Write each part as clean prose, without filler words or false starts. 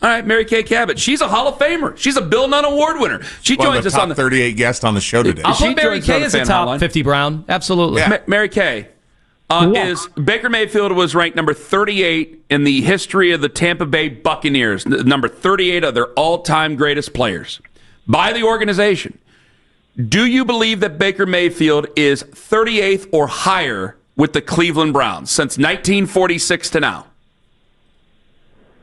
All right, Mary Kay Cabot. She's a Hall of Famer. She's a Bill Nunn Award winner. She joins us on the 38 guest on the show today. I'll put Mary Kay as a top 50 Brown. Absolutely. Yeah. Mary Kay. Is Baker Mayfield was ranked number 38 in the history of the Tampa Bay Buccaneers, number 38 of their all-time greatest players by the organization. Do you believe that Baker Mayfield is 38th or higher with the Cleveland Browns since 1946 to now?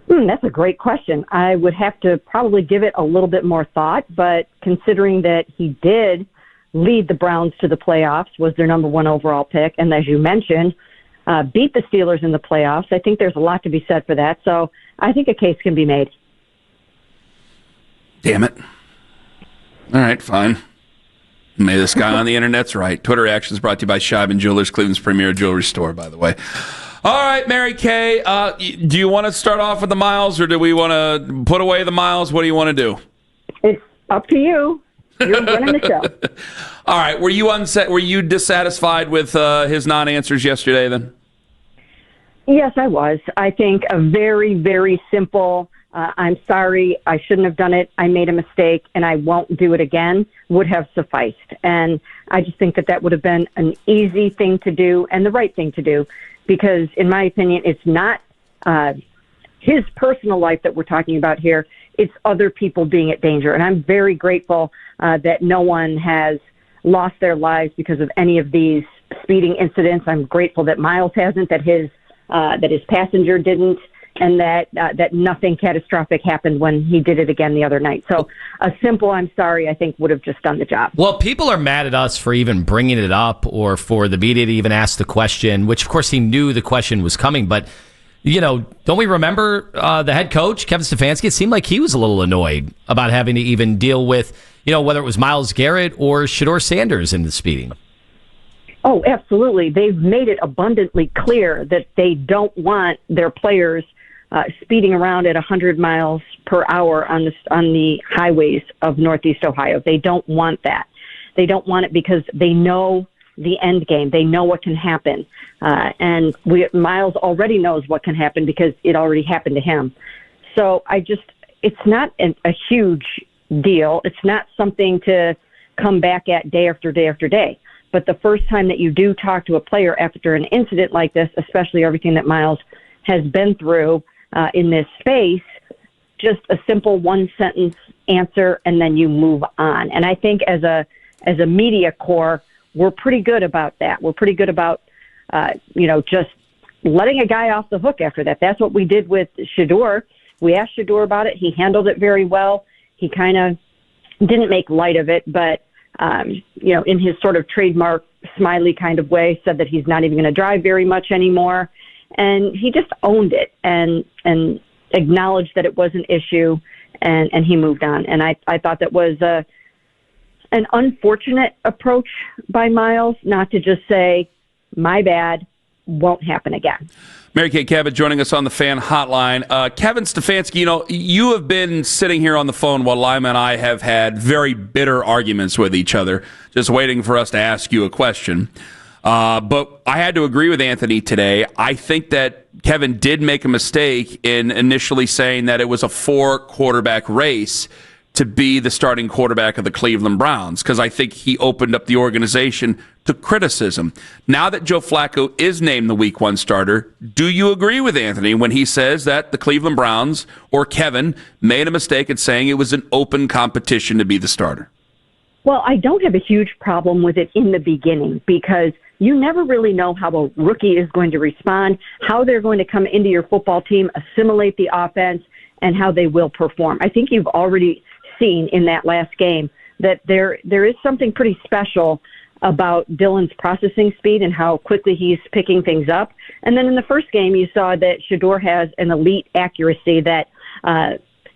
That's a great question. I would have to probably give it a little bit more thought, but considering that he did lead the Browns to the playoffs, was their number one overall pick, and as you mentioned, beat the Steelers in the playoffs, I think there's a lot to be said for that. So I think a case can be made. Damn it. All right, fine. May this guy on the internet's right. Twitter Actions brought to you by Scheib & Jewelers, Cleveland's premier jewelry store, by the way. All right, Mary Kay, do you want to start off with the Myles, or do we want to put away the Myles? What do you want to do? It's up to you. You're running the show. All right, were you dissatisfied with his non-answers yesterday then? Yes, I was. I think a very, very simple, I'm sorry, I shouldn't have done it, I made a mistake, and I won't do it again, would have sufficed. And I just think that would have been an easy thing to do and the right thing to do, because in my opinion, it's not his personal life that we're talking about here. It's other people being at danger. And I'm very grateful that no one has lost their lives because of any of these speeding incidents. I'm grateful that Myles hasn't, that his passenger didn't, and that nothing catastrophic happened when he did it again the other night. So a simple I'm sorry, I think, would have just done the job. Well, people are mad at us for even bringing it up, or for the media to even ask the question, which, of course, he knew the question was coming. But, don't we remember the head coach, Kevin Stefanski? It seemed like he was a little annoyed about having to even deal with, whether it was Myles Garrett or Shedeur Sanders in the speeding. Oh, absolutely. They've made it abundantly clear that they don't want their players speeding around at 100 miles per hour on the highways of Northeast Ohio. They don't want that. They don't want it because they know the end game. They know what can happen. And Myles already knows what can happen because it already happened to him. So it's not a huge deal. It's not something to come back at day after day after day. But the first time that you do talk to a player after an incident like this, especially everything that Myles has been through in this space, just a simple one-sentence answer, and then you move on. And I think as a media corps, we're pretty good about that. We're pretty good about, just letting a guy off the hook after that. That's what we did with Shedeur. We asked Shedeur about it. He handled it very well. He kind of didn't make light of it, but in his sort of trademark smiley kind of way, said that he's not even going to drive very much anymore. And he just owned it and acknowledged that it was an issue, and he moved on. And I thought that was an unfortunate approach by Myles, not to just say, my bad, won't happen again. Mary Kay Cabot joining us on the Fan Hotline. Kevin Stefanski, you have been sitting here on the phone while Lima and I have had very bitter arguments with each other, just waiting for us to ask you a question. But I had to agree with Anthony today. I think that Kevin did make a mistake in initially saying that it was a 4-quarterback race to be the starting quarterback of the Cleveland Browns, because I think he opened up the organization to criticism. Now that Joe Flacco is named the Week 1 starter, do you agree with Anthony when he says that the Cleveland Browns, or Kevin, made a mistake in saying it was an open competition to be the starter? Well, I don't have a huge problem with it in the beginning, because you never really know how a rookie is going to respond, how they're going to come into your football team, assimilate the offense, and how they will perform. I think you've already seen in that last game that there is something pretty special about Dylan's processing speed and how quickly he's picking things up. And then in the first game, you saw that Shedeur has an elite accuracy that,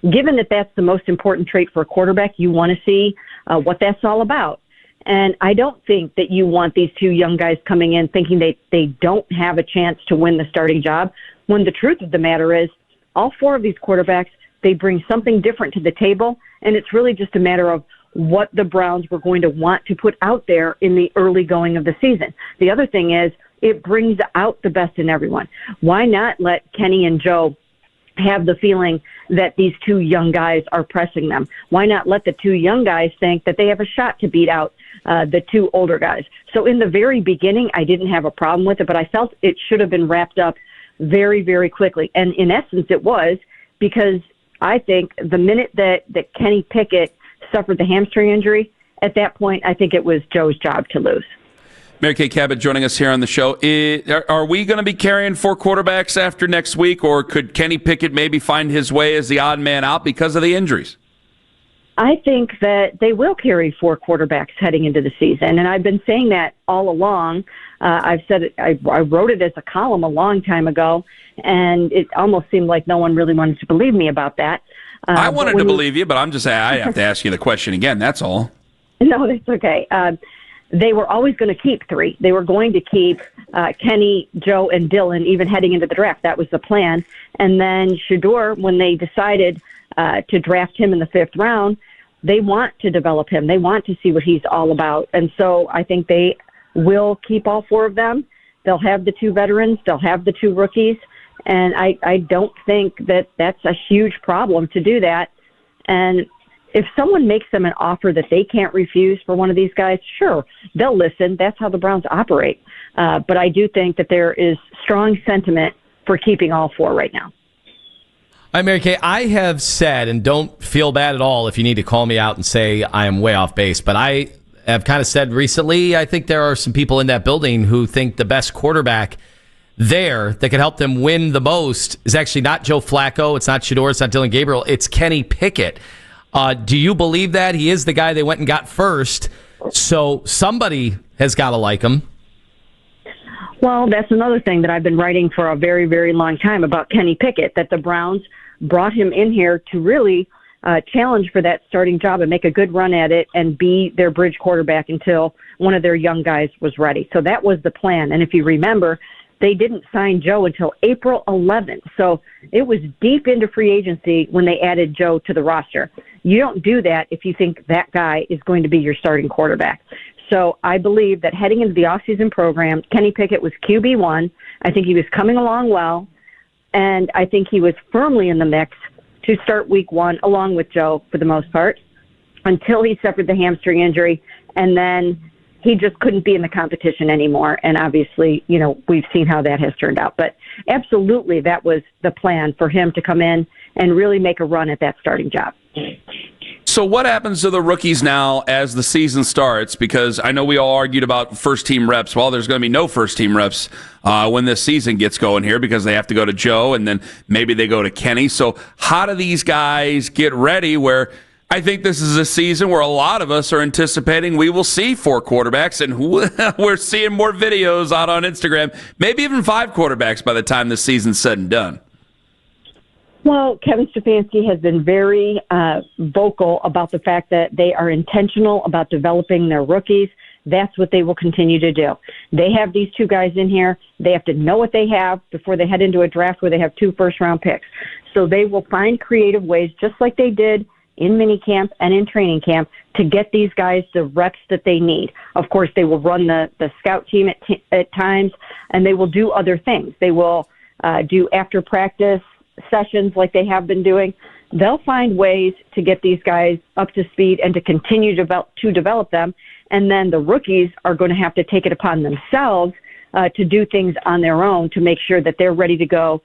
given that that's the most important trait for a quarterback, you want to see what that's all about. And I don't think that you want these two young guys coming in thinking they don't have a chance to win the starting job, when the truth of the matter is all four of these quarterbacks, they bring something different to the table, and it's really just a matter of what the Browns were going to want to put out there in the early going of the season. The other thing is it brings out the best in everyone. Why not let Kenny and Joe have the feeling that these two young guys are pressing them? Why not let the two young guys think that they have a shot to beat out the two older guys? So in the very beginning, I didn't have a problem with it, but I felt it should have been wrapped up very, very quickly. And in essence, it was, because I think the minute that Kenny Pickett suffered the hamstring injury, at that point, I think it was Joe's job to lose. Mary Kay Cabot joining us here on the show. Are we going to be carrying 4 quarterbacks after next week, or could Kenny Pickett maybe find his way as the odd man out because of the injuries? I think that they will carry 4 quarterbacks heading into the season, and I've been saying that all along. I've said it. I wrote it as a column a long time ago, and it almost seemed like no one really wanted to believe me about that. I wanted to believe you, but I'm just saying I have to ask you the question again. That's all. No, that's okay. They were always going to keep 3. They were going to keep Kenny, Joe, and Dylan even heading into the draft. That was the plan. And then Shedeur, when they decided to draft him in the 5th round, they want to develop him. They want to see what he's all about. And so I think they will keep all 4 of them. They'll have the 2 veterans. They'll have the 2 rookies. And I don't think that that's a huge problem to do that. And if someone makes them an offer that they can't refuse for one of these guys, sure, they'll listen. That's how the Browns operate. But I do think that there is strong sentiment for keeping all 4 right now. All right, Mary Kay, I have said, and don't feel bad at all if you need to call me out and say I am way off base, but I have kind of said recently, I think there are some people in that building who think the best quarterback there that could help them win the most is actually not Joe Flacco, it's not Shedeur, it's not Dylan Gabriel, it's Kenny Pickett. Do you believe that? He is the guy they went and got first, so somebody has got to like him. Well, that's another thing that I've been writing for a very, very long time about Kenny Pickett, that the Browns brought him in here to really challenge for that starting job and make a good run at it and be their bridge quarterback until one of their young guys was ready. So that was the plan. And if you remember, they didn't sign Joe until April 11th. So it was deep into free agency when they added Joe to the roster. You don't do that if you think that guy is going to be your starting quarterback. So I believe that heading into the offseason program, Kenny Pickett was QB1. I think he was coming along well, and I think he was firmly in the mix to start week 1, along with Joe for the most part, until he suffered the hamstring injury, and then he just couldn't be in the competition anymore. And obviously, you know, we've seen how that has turned out. But absolutely, that was the plan for him to come in and really make a run at that starting job. So what happens to the rookies now as the season starts? Because I know we all argued about first-team reps. Well, there's going to be no first-team reps when this season gets going here because they have to go to Joe, and then maybe they go to Kenny. So how do these guys get ready where I think this is a season where a lot of us are anticipating we will see 4 quarterbacks, and we're seeing more videos out on Instagram, maybe even 5 quarterbacks by the time the season's said and done. Well, Kevin Stefanski has been very vocal about the fact that they are intentional about developing their rookies. That's what they will continue to do. They have these 2 guys in here. They have to know what they have before they head into a draft where they have 2 first-round picks. So they will find creative ways, just like they did in minicamp and in training camp, to get these guys the reps that they need. Of course, they will run the scout team at times, and they will do other things. They will do after-practice sessions like they have been doing. They'll find ways to get these guys up to speed and to continue to develop them. And then the rookies are going to have to take it upon themselves to do things on their own to make sure that they're ready to go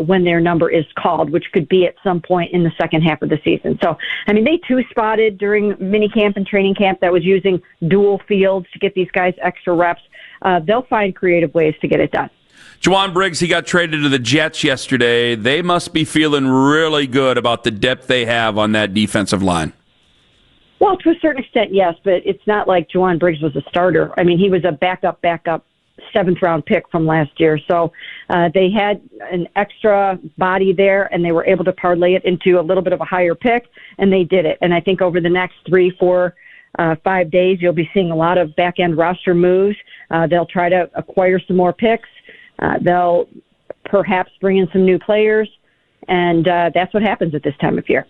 when their number is called, which could be at some point in the second half of the season. So, I mean, they 2-spotted during minicamp and training camp that was using dual fields to get these guys extra reps. They'll find creative ways to get it done. Juwan Briggs, he got traded to the Jets yesterday. They must be feeling really good about the depth they have on that defensive line. Well, to a certain extent, yes, but it's not like Juwan Briggs was a starter. I mean, he was a backup 7th-round pick from last year. So they had an extra body there, and they were able to parlay it into a little bit of a higher pick, and they did it. And I think over the next 3, 4, 5 days, you'll be seeing a lot of back-end roster moves. They'll try to acquire some more picks. They'll perhaps bring in some new players, and that's what happens at this time of year.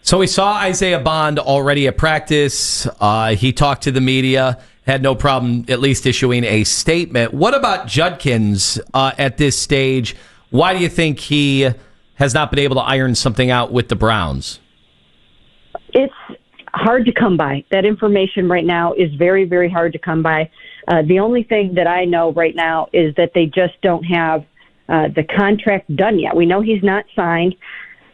So we saw Isaiah Bond already at practice. He talked to the media, had no problem at least issuing a statement. What about Judkins at this stage? Why do you think he has not been able to iron something out with the Browns? It's hard to come by. That information right now is very, very hard to come by. The only thing that I know right now is that they just don't have the contract done yet. We know he's not signed.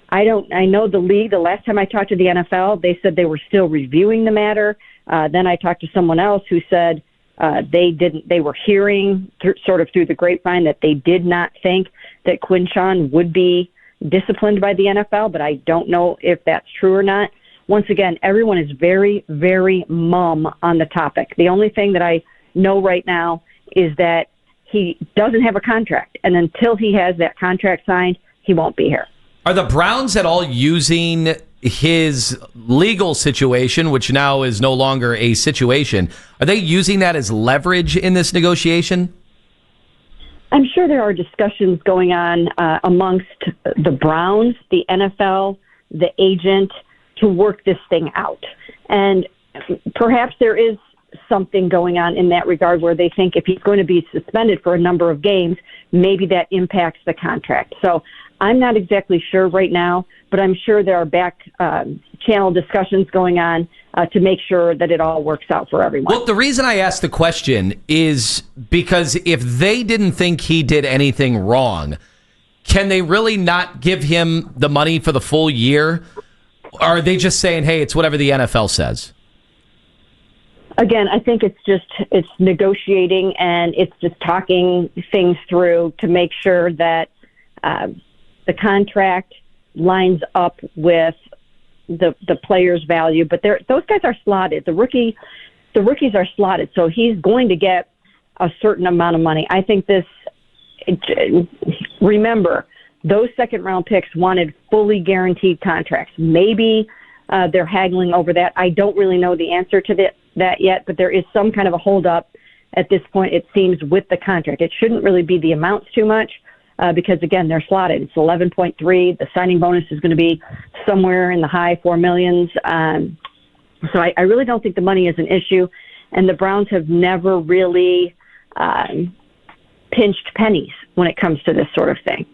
I know the league, the last time I talked to the NFL, they said they were still reviewing the matter. Then I talked to someone else who said they were hearing sort of through the grapevine that they did not think that Quinnshon would be disciplined by the NFL, but I don't know if that's true or not. Once again, everyone is very, very mum on the topic. The only thing that I know right now is that he doesn't have a contract, and until he has that contract signed, he won't be here. Are the Browns at all using his legal situation, which now is no longer a situation, are they using that as leverage in this negotiation? I'm sure there are discussions going on amongst the Browns, the NFL, the agent, to work this thing out. And perhaps there is something going on in that regard where they think if he's going to be suspended for a number of games, maybe that impacts the contract. So I'm not exactly sure right now, but I'm sure there are back channel discussions going on to make sure that it all works out for everyone. Well, the reason I asked the question is because if they didn't think he did anything wrong, can they really not give him the money for the full year? Or are they just saying, hey, it's whatever the NFL says? Again, I think it's negotiating and it's just talking things through to make sure that the contract lines up with the player's value. But those guys are slotted. The rookies are slotted, so he's going to get a certain amount of money. I think remember, those second-round picks wanted fully guaranteed contracts. Maybe they're haggling over that. I don't really know the answer to that yet, but there is some kind of a holdup at this point, it seems, with the contract. It shouldn't really be the amounts too much because, again, they're slotted. It's 11.3. The signing bonus is going to be somewhere in the high $4 million. So I really don't think the money is an issue, and the Browns have never really pinched pennies when it comes to this sort of thing.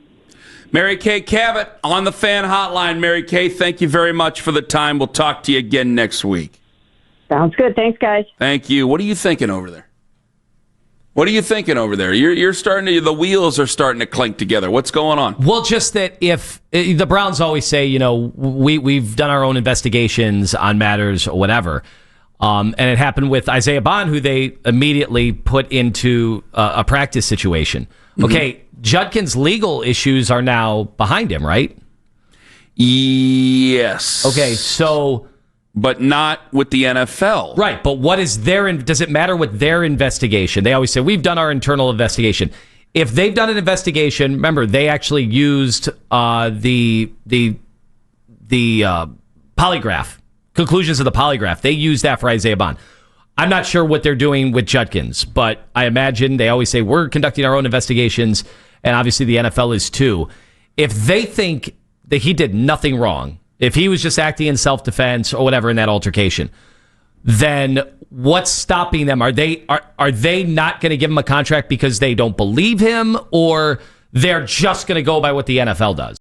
Mary Kay Cabot on the Fan Hotline. Mary Kay, thank you very much for the time. We'll talk to you again next week. Sounds good. Thanks, guys. Thank you. What are you thinking over there? What are you thinking over there? You're starting to, the wheels are starting to clink together. What's going on? Well, just that if the Browns always say, we've done our own investigations on matters or whatever. And it happened with Isaiah Bond, who they immediately put into a practice situation. Okay, Judkins' legal issues are now behind him, right? Yes. Okay, so... But not with the NFL. Right, but what is does it matter what their investigation? They always say, we've done our internal investigation. If they've done an investigation, remember, they actually used the polygraph, conclusions of the polygraph. They used that for Isaiah Bond. I'm not sure what they're doing with Judkins, but I imagine they always say, we're conducting our own investigations, and obviously the NFL is too. If they think that he did nothing wrong, if he was just acting in self-defense or whatever in that altercation, then what's stopping them? Are they not going to give him a contract because they don't believe him, or they're just going to go by what the NFL does?